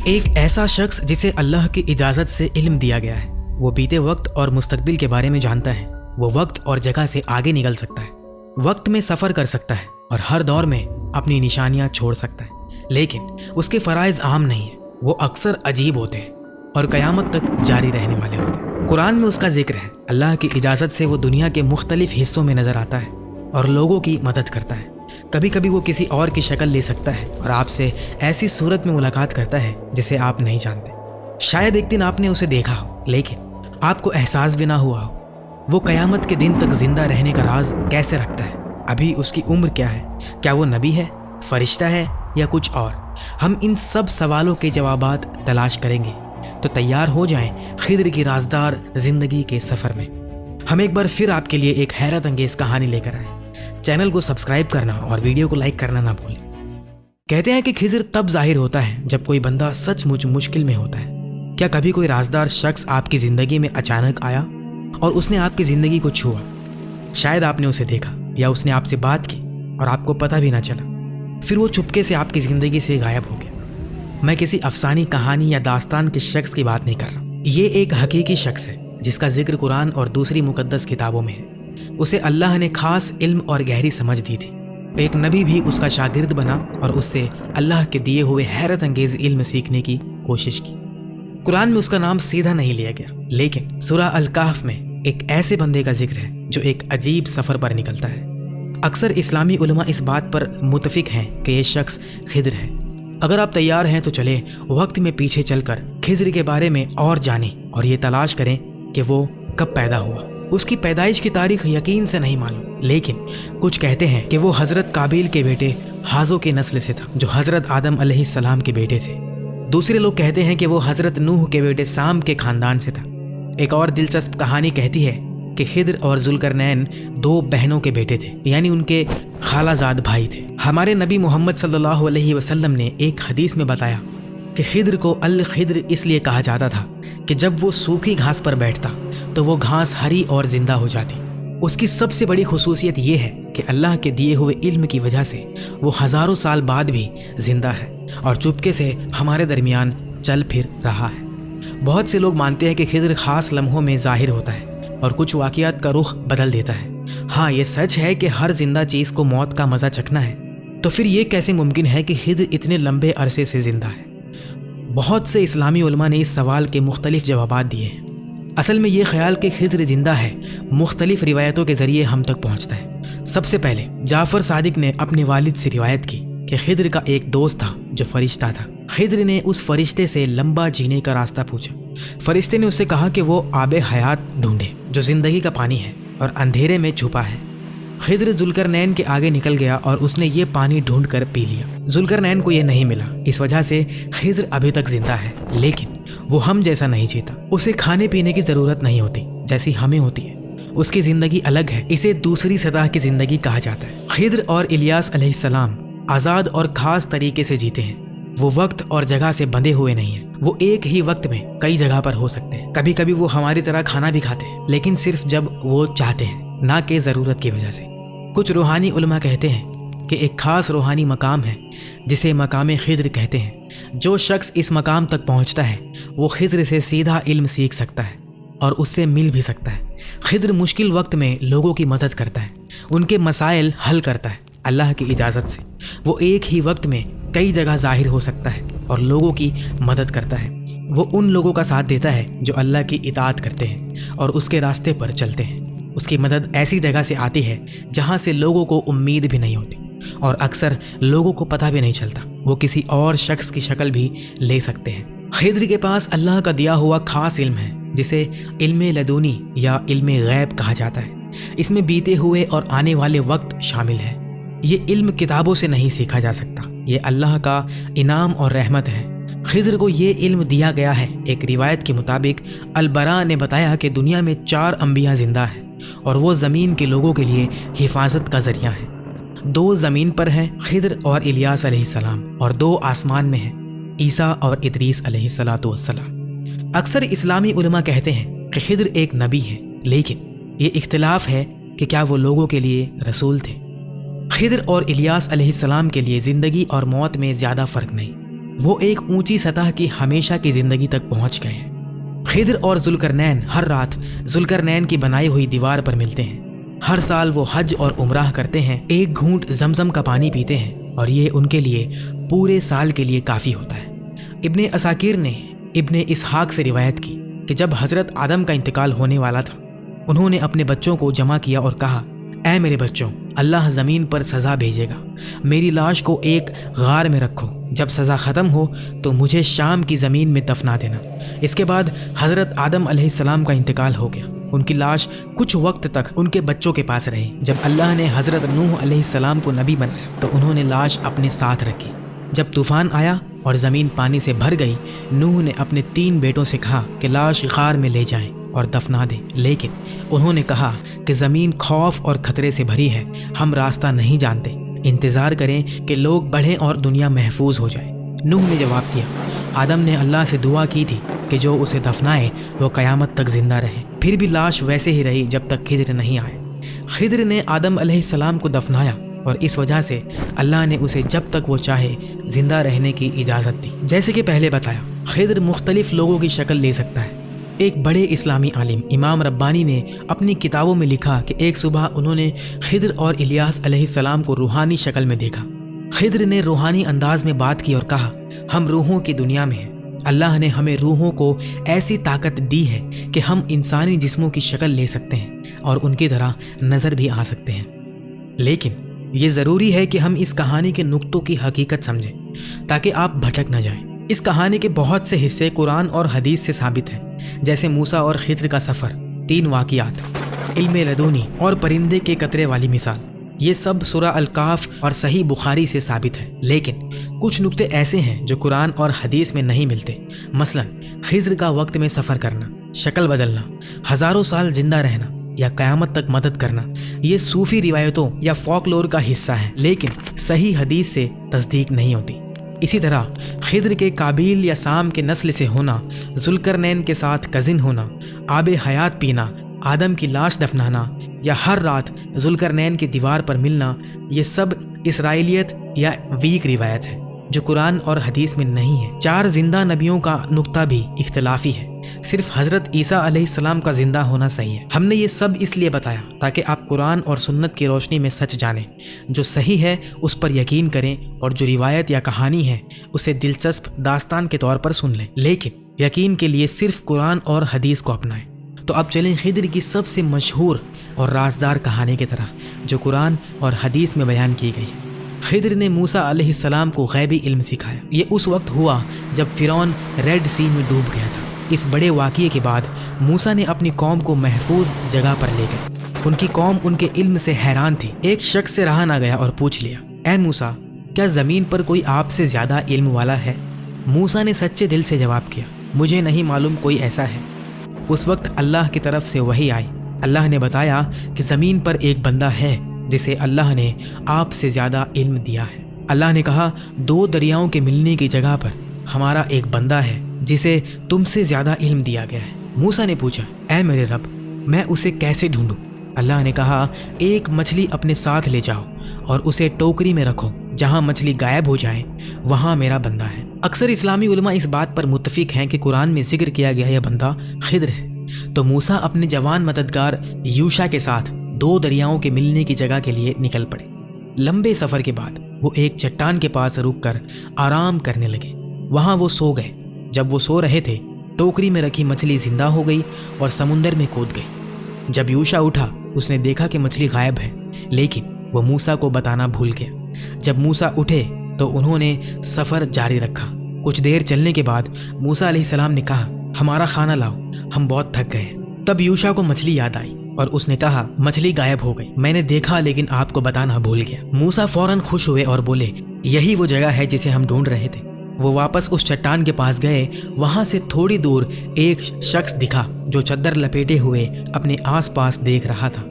ایک ایسا شخص جسے اللہ کی اجازت سے علم دیا گیا ہے، وہ بیتے وقت اور مستقبل کے بارے میں جانتا ہے۔ وہ وقت اور جگہ سے آگے نکل سکتا ہے، وقت میں سفر کر سکتا ہے اور ہر دور میں اپنی نشانیاں چھوڑ سکتا ہے، لیکن اس کے فرائض عام نہیں ہیں۔ وہ اکثر عجیب ہوتے ہیں اور قیامت تک جاری رہنے والے ہوتے ہیں۔ قرآن میں اس کا ذکر ہے۔ اللہ کی اجازت سے وہ دنیا کے مختلف حصوں میں نظر آتا ہے اور لوگوں کی مدد کرتا ہے۔ کبھی کبھی وہ کسی اور کی شکل لے سکتا ہے اور آپ سے ایسی صورت میں ملاقات کرتا ہے جسے آپ نہیں جانتے۔ شاید ایک دن آپ نے اسے دیکھا ہو لیکن آپ کو احساس بھی نہ ہوا ہو۔ وہ قیامت کے دن تک زندہ رہنے کا راز کیسے رکھتا ہے؟ ابھی اس کی عمر کیا ہے؟ کیا وہ نبی ہے، فرشتہ ہے یا کچھ اور؟ ہم ان سب سوالوں کے جوابات تلاش کریں گے، تو تیار ہو جائیں خضر کی رازدار زندگی کے سفر میں۔ ہم ایک بار پھر آپ کے لیے ایک حیرت انگیز کہانی لے کر آئے۔ چینل کو سبسکرائب کرنا اور ویڈیو کو لائک کرنا نہ بھولیں۔ کہتے ہیں کہ خضر تب ظاہر ہوتا ہے جب کوئی بندہ سچ مچ مشکل میں ہوتا ہے۔ کیا کبھی کوئی رازدار شخص آپ کی زندگی میں اچانک آیا اور اس نے آپ کی زندگی کو چھوا؟ شاید آپ نے اسے دیکھا یا اس نے آپ سے بات کی اور آپ کو پتہ بھی نہ چلا، پھر وہ چپکے سے آپ کی زندگی سے غائب ہو گیا۔ میں کسی افسانی کہانی یا داستان کے شخص کی بات نہیں کر رہا، یہ ایک حقیقی شخص ہے جس کا ذکر قرآن اور دوسری مقدس کتابوں میں ہے۔ اسے اللہ نے خاص علم اور گہری سمجھ دی تھی۔ ایک نبی بھی اس کا شاگرد بنا اور اس سے اللہ کے دیے ہوئے حیرت انگیز علم سیکھنے کی کوشش کی۔ قرآن میں اس کا نام سیدھا نہیں لیا گیا، لیکن سورہ الکہف میں ایک ایسے بندے کا ذکر ہے جو ایک عجیب سفر پر نکلتا ہے۔ اکثر اسلامی علماء اس بات پر متفق ہیں کہ یہ شخص خضر ہے۔ اگر آپ تیار ہیں تو چلیں وقت میں پیچھے چل کر خضر کے بارے میں اور جانیں اور یہ تلاش کریں کہ وہ کب پیدا ہوا۔ اس کی پیدائش کی تاریخ یقین سے نہیں معلوم، لیکن کچھ کہتے ہیں کہ وہ حضرت قابیل کے بیٹے حازو کی نسل سے تھا جو حضرت آدم علیہ السلام کے بیٹے تھے۔ دوسرے لوگ کہتے ہیں کہ وہ حضرت نوح کے بیٹے سام کے خاندان سے تھا۔ ایک اور دلچسپ کہانی کہتی ہے کہ خضر اور ذوالقرنین دو بہنوں کے بیٹے تھے، یعنی ان کے خالہ زاد بھائی تھے۔ ہمارے نبی محمد صلی اللہ علیہ وسلم نے ایک حدیث میں بتایا کہ خضر کو الخضر اس لیے کہا جاتا تھا کہ جب وہ سوکھی گھاس پر بیٹھتا تو وہ گھاس ہری اور زندہ ہو جاتی۔ اس کی سب سے بڑی خصوصیت یہ ہے کہ اللہ کے دیے ہوئے علم کی وجہ سے وہ ہزاروں سال بعد بھی زندہ ہے اور چپکے سے ہمارے درمیان چل پھر رہا ہے۔ بہت سے لوگ مانتے ہیں کہ خضر خاص لمحوں میں ظاہر ہوتا ہے اور کچھ واقعات کا رخ بدل دیتا ہے۔ ہاں، یہ سچ ہے کہ ہر زندہ چیز کو موت کا مزہ چکھنا ہے، تو پھر یہ کیسے ممکن ہے کہ خضر اتنے لمبے عرصے سے زندہ ہے؟ بہت سے اسلامی علماء نے اس سوال کے مختلف جوابات دیے ہیں۔ اصل میں یہ خیال کہ خضر زندہ ہے مختلف روایتوں کے ذریعے ہم تک پہنچتا ہے۔ سب سے پہلے جعفر صادق نے اپنے والد سے روایت کی کہ خضر کا ایک دوست تھا جو فرشتہ تھا۔ خضر نے اس فرشتے سے لمبا جینے کا راستہ پوچھا۔ فرشتے نے اس سے کہا کہ وہ آب حیات ڈھونڈے جو زندگی کا پانی ہے اور اندھیرے میں چھپا ہے۔ خضر ذوالقرنین کے آگے نکل گیا اور اس نے یہ پانی ڈھونڈ کر پی لیا۔ ذوالقرنین کو یہ نہیں ملا، اس وجہ سے خضر ابھی تک زندہ ہے، لیکن وہ ہم جیسا نہیں جیتا۔ اسے کھانے پینے کی ضرورت نہیں ہوتی جیسی ہمیں ہوتی ہے۔ اس کی زندگی الگ ہے، اسے دوسری سطح کی زندگی کہا جاتا ہے۔ خضر اور الیاس علیہ السلام آزاد اور خاص طریقے سے جیتے ہیں۔ وہ وقت اور جگہ سے بندھے ہوئے نہیں ہیں۔ وہ ایک ہی وقت میں کئی جگہ پر ہو سکتے ہیں۔ کبھی کبھی وہ ہماری طرح کھانا بھی کھاتے ہیں، لیکن صرف جب وہ چاہتے ہیں، نہ کہ ضرورت کی وجہ سے۔ کچھ روحانی علماء کہتے ہیں کہ ایک خاص روحانی مقام ہے جسے مقام خضر کہتے ہیں۔ جو شخص اس مقام تک پہنچتا ہے وہ خضر سے سیدھا علم سیکھ سکتا ہے اور اس سے مل بھی سکتا ہے۔ خضر مشکل وقت میں لوگوں کی مدد کرتا ہے، ان کے مسائل حل کرتا ہے اللہ کی اجازت سے۔ وہ ایک ہی وقت میں کئی جگہ ظاہر ہو سکتا ہے اور لوگوں کی مدد کرتا ہے۔ وہ ان لوگوں کا ساتھ دیتا ہے جو اللہ کی اطاعت کرتے ہیں اور اس کے راستے پر چلتے ہیں۔ اس کی مدد ایسی جگہ سے آتی ہے جہاں سے لوگوں کو امید بھی نہیں ہوتی اور اکثر لوگوں کو پتہ بھی نہیں چلتا۔ وہ کسی اور شخص کی شکل بھی لے سکتے ہیں۔ خضر کے پاس اللہ کا دیا ہوا خاص علم ہے جسے علم لدنی یا علم غیب کہا جاتا ہے۔ اس میں بیتے ہوئے اور آنے والے وقت شامل ہے۔ یہ علم کتابوں سے نہیں سیکھا جا سکتا، یہ اللہ کا انعام اور رحمت ہے۔ خضر کو یہ علم دیا گیا ہے۔ ایک روایت کے مطابق البراء نے بتایا کہ دنیا میں 4 انبیاء زندہ ہیں اور وہ زمین کے لوگوں کے لیے حفاظت کا ذریعہ ہیں۔ 2 زمین پر ہیں، خضر اور الیاس علیہ السلام، اور 2 آسمان میں ہیں، عیسیٰ اور ادریس علیہ السلام۔ اکثر اسلامی علماء کہتے ہیں کہ خضر ایک نبی ہے، لیکن یہ اختلاف ہے کہ کیا وہ لوگوں کے لیے رسول تھے۔ خضر اور الیاس علیہ السلام کے لیے زندگی اور موت میں زیادہ فرق نہیں۔ وہ ایک اونچی سطح کی ہمیشہ کی زندگی تک پہنچ گئے ہیں۔ خضر اور ذوالقرنین ہر رات ذوالقرنین کی بنائی ہوئی دیوار پر ملتے ہیں۔ ہر سال وہ حج اور عمرہ کرتے ہیں، ایک گھونٹ زمزم کا پانی پیتے ہیں اور یہ ان کے لیے پورے سال کے لیے کافی ہوتا ہے۔ ابن عساکر نے ابن اسحاق سے روایت کی کہ جب حضرت آدم کا انتقال ہونے والا تھا، انہوں نے اپنے بچوں کو جمع کیا اور کہا، اے میرے بچوں، اللہ زمین پر سزا بھیجے گا، میری لاش کو ایک غار میں رکھو، جب سزا ختم ہو تو مجھے شام کی زمین میں دفنا دینا۔ اس کے بعد حضرت آدم علیہ السلام کا انتقال ہو گیا۔ ان کی لاش کچھ وقت تک ان کے بچوں کے پاس رہی۔ جب اللہ نے حضرت نوح علیہ السلام کو نبی بنایا تو انہوں نے لاش اپنے ساتھ رکھی۔ جب طوفان آیا اور زمین پانی سے بھر گئی، نوح نے اپنے 3 بیٹوں سے کہا کہ لاش غار میں لے جائیں اور دفنا دیں، لیکن انہوں نے کہا کہ زمین خوف اور خطرے سے بھری ہے، ہم راستہ نہیں جانتے، انتظار کریں کہ لوگ بڑھیں اور دنیا محفوظ ہو جائے۔ نوح نے جواب دیا، آدم نے اللہ سے دعا کی تھی کہ جو اسے دفنائے وہ قیامت تک زندہ رہے، پھر بھی لاش ویسے ہی رہی جب تک خضر نہیں آئے۔ خضر نے آدم علیہ السلام کو دفنایا اور اس وجہ سے اللہ نے اسے جب تک وہ چاہے زندہ رہنے کی اجازت دی۔ جیسے کہ پہلے بتایا، خضر مختلف لوگوں کی شکل لے سکتا ہے۔ ایک بڑے اسلامی عالم امام ربانی نے اپنی کتابوں میں لکھا کہ ایک صبح انہوں نے خضر اور الیاس علیہ السلام کو روحانی شکل میں دیکھا۔ خضر نے روحانی انداز میں بات کی اور کہا، ہم روحوں کی دنیا میں ہیں، اللہ نے ہمیں روحوں کو ایسی طاقت دی ہے کہ ہم انسانی جسموں کی شکل لے سکتے ہیں اور ان کی طرح نظر بھی آ سکتے ہیں، لیکن یہ ضروری ہے کہ ہم اس کہانی کے نقطوں کی حقیقت سمجھیں تاکہ آپ بھٹک نہ جائیں۔ اس کہانی کے بہت سے حصے قرآن اور حدیث سے ثابت ہیں، جیسے موسیٰ اور خضر کا سفر، 3 واقعات، علم لدنی اور پرندے کے قطرے والی مثال۔ یہ سب سورہ الکہف اور صحیح بخاری سے ثابت ہے، لیکن کچھ نقطے ایسے ہیں جو قرآن اور حدیث میں نہیں ملتے۔ مثلا خضر کا وقت میں سفر کرنا، شکل بدلنا، ہزاروں سال زندہ رہنا یا قیامت تک مدد کرنا، یہ صوفی روایتوں یا فولکلور کا حصہ ہیں، لیکن صحیح حدیث سے تصدیق نہیں ہوتی۔ اسی طرح خضر کے قابیل یا سام کے نسل سے ہونا، ذوالقرنین کے ساتھ کزن ہونا، آب حیات پینا، آدم کی لاش دفنانا یا ہر رات ذوالقرنین کی دیوار پر ملنا، یہ سب اسرائیلیت یا ویک روایت ہے جو قرآن اور حدیث میں نہیں ہے۔ 4 زندہ نبیوں کا نقطہ بھی اختلافی ہے، صرف حضرت عیسیٰ علیہ السلام کا زندہ ہونا صحیح ہے۔ ہم نے یہ سب اس لیے بتایا تاکہ آپ قرآن اور سنت کی روشنی میں سچ جانیں، جو صحیح ہے اس پر یقین کریں اور جو روایت یا کہانی ہے اسے دلچسپ داستان کے طور پر سن لیں، لیکن یقین کے لیے صرف قرآن اور حدیث کو اپنائیں۔ تو اب چلیں خضر کی سب سے مشہور اور رازدار کہانی کی طرف جو قرآن اور حدیث میں بیان کی گئی ہے۔ خضر نے موسیٰ علیہ السلام کو غیبی علم سکھایا۔ یہ اس وقت ہوا جب فرعون ریڈ سی میں ڈوب گیا تھا۔ اس بڑے واقعے کے بعد موسیٰ نے اپنی قوم کو محفوظ جگہ پر لے گئے۔ ان کی قوم ان کے علم سے حیران تھی۔ ایک شخص سے رہا نہ گیا اور پوچھ لیا، اے موسیٰ، کیا زمین پر کوئی آپ سے زیادہ علم والا ہے؟ موسیٰ نے سچے دل سے جواب کیا، مجھے نہیں معلوم کوئی ایسا ہے۔ اس وقت اللہ کی طرف سے وحی آئی۔ اللہ نے بتایا کہ زمین پر ایک بندہ ہے جسے اللہ نے آپ سے زیادہ علم دیا ہے۔ اللہ نے کہا، 2 دریاؤں کے ملنے کی جگہ پر ہمارا ایک بندہ ہے جسے تم سے زیادہ علم دیا گیا ہے۔ موسیٰ نے پوچھا، اے میرے رب، میں اسے کیسے ڈھونڈوں؟ اللہ نے کہا، ایک مچھلی اپنے ساتھ لے جاؤ اور اسے ٹوکری میں رکھو، جہاں مچھلی غائب ہو جائے وہاں میرا بندہ ہے۔ اکثر اسلامی علماء اس بات پر متفق ہیں کہ قرآن میں ذکر کیا گیا یہ بندہ خضر ہے۔ تو موسیٰ اپنے جوان مددگار یوشع کے ساتھ 2 دریاؤں کے ملنے کی جگہ کے لیے نکل پڑے۔ لمبے سفر کے بعد وہ ایک چٹان کے پاس رک کر آرام کرنے لگے۔ وہاں وہ سو گئے۔ جب وہ سو رہے تھے، ٹوکری میں رکھی مچھلی زندہ ہو گئی اور سمندر میں کود گئی۔ جب یوشع اٹھا، اس نے دیکھا کہ مچھلی غائب ہے، لیکن وہ موسیٰ کو بتانا بھول گیا۔ جب موسیٰ اٹھے تو انہوں نے سفر جاری رکھا۔ کچھ دیر چلنے کے بعد موسیٰ علیہ السلام نے کہا، ہمارا کھانا لاؤ، ہم بہت تھک گئے۔ تب یوشع کو مچھلی یاد آئی اور اس نے کہا، مچھلی غائب ہو گئی، میں نے دیکھا لیکن آپ کو بتانا بھول گیا۔ موسیٰ فوراً خوش ہوئے اور بولے، یہی وہ جگہ ہے جسے ہم ڈھونڈ رہے تھے۔ وہ واپس اس چٹان کے پاس گئے۔ وہاں سے تھوڑی دور ایک شخص دکھا جو چادر لپیٹے ہوئے اپنے آس پاس دیکھ رہا تھا۔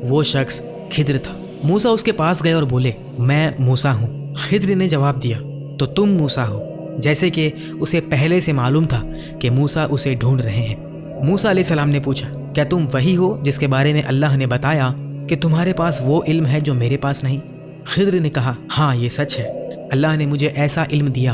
وہ شخص خضر تھا۔ موسیٰ اس کے پاس گئے اور بولے، میں موسیٰ ہوں۔ خضر نے جواب دیا، تو تم موسیٰ ہو، جیسے کہ اسے پہلے سے معلوم تھا کہ موسیٰ اسے ڈھونڈ رہے ہیں۔ موسیٰ علیہ السلام نے پوچھا، کیا تم وہی ہو جس کے بارے میں اللہ نے بتایا کہ تمہارے پاس وہ علم ہے جو میرے پاس نہیں؟ خضر نے کہا، ہاں یہ سچ ہے، اللہ نے مجھے ایسا علم دیا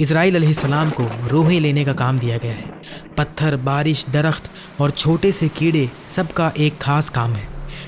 اسرائیل علیہ السلام کو روحیں لینے کا کام دیا گیا ہے۔ پتھر، بارش، درخت اور چھوٹے سے کیڑے سب کا ایک خاص کام ہے۔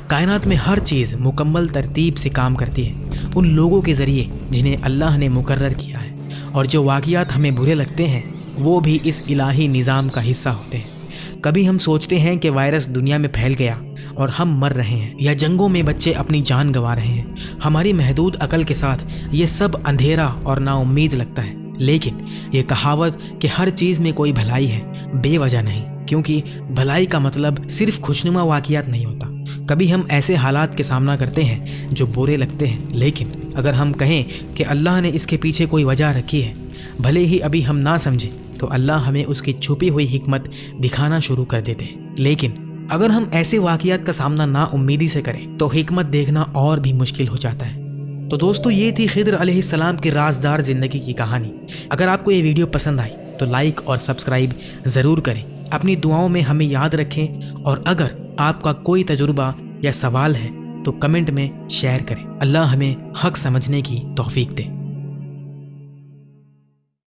کائنات میں ہر چیز مکمل ترتیب سے کام کرتی ہے ان لوگوں کے ذریعے جنہیں اللہ نے مقرر کیا ہے، اور جو واقعات ہمیں برے لگتے ہیں وہ بھی اس الہی نظام کا حصہ ہوتے ہیں۔ کبھی ہم سوچتے ہیں کہ وائرس دنیا میں پھیل گیا اور ہم مر رہے ہیں، یا جنگوں میں بچے اپنی جان گنوا رہے ہیں۔ ہماری محدود عقل کے ساتھ یہ سب اندھیرا اور نا امید لگتا ہے، لیکن یہ کہاوت کہ ہر چیز میں کوئی بھلائی ہے بے وجہ نہیں، کیونکہ بھلائی کا مطلب صرف خوشنما واقعات نہیں ہوتا۔ کبھی ہم ایسے حالات کے سامنا کرتے ہیں جو برے لگتے ہیں، لیکن اگر ہم کہیں کہ اللہ نے اس کے پیچھے کوئی وجہ رکھی ہے، بھلے ہی ابھی ہم نہ سمجھیں، تو اللہ ہمیں اس کی چھپی ہوئی حکمت دکھانا شروع کر دیتے ہیں۔ لیکن اگر ہم ایسے واقعات کا سامنا نا امیدی سے کریں تو حکمت دیکھنا اور بھی مشکل ہو جاتا ہے۔ تو دوستو، یہ تھی خضر علیہ السلام کی رازدار زندگی کی کہانی۔ اگر آپ کو یہ ویڈیو پسند آئی تو لائک اور سبسکرائب ضرور کریں، اپنی دعاؤں میں ہمیں یاد رکھیں، اور اگر آپ کا کوئی تجربہ یا سوال ہے تو کمنٹ میں شیئر کریں۔ اللہ ہمیں حق سمجھنے کی توفیق دے۔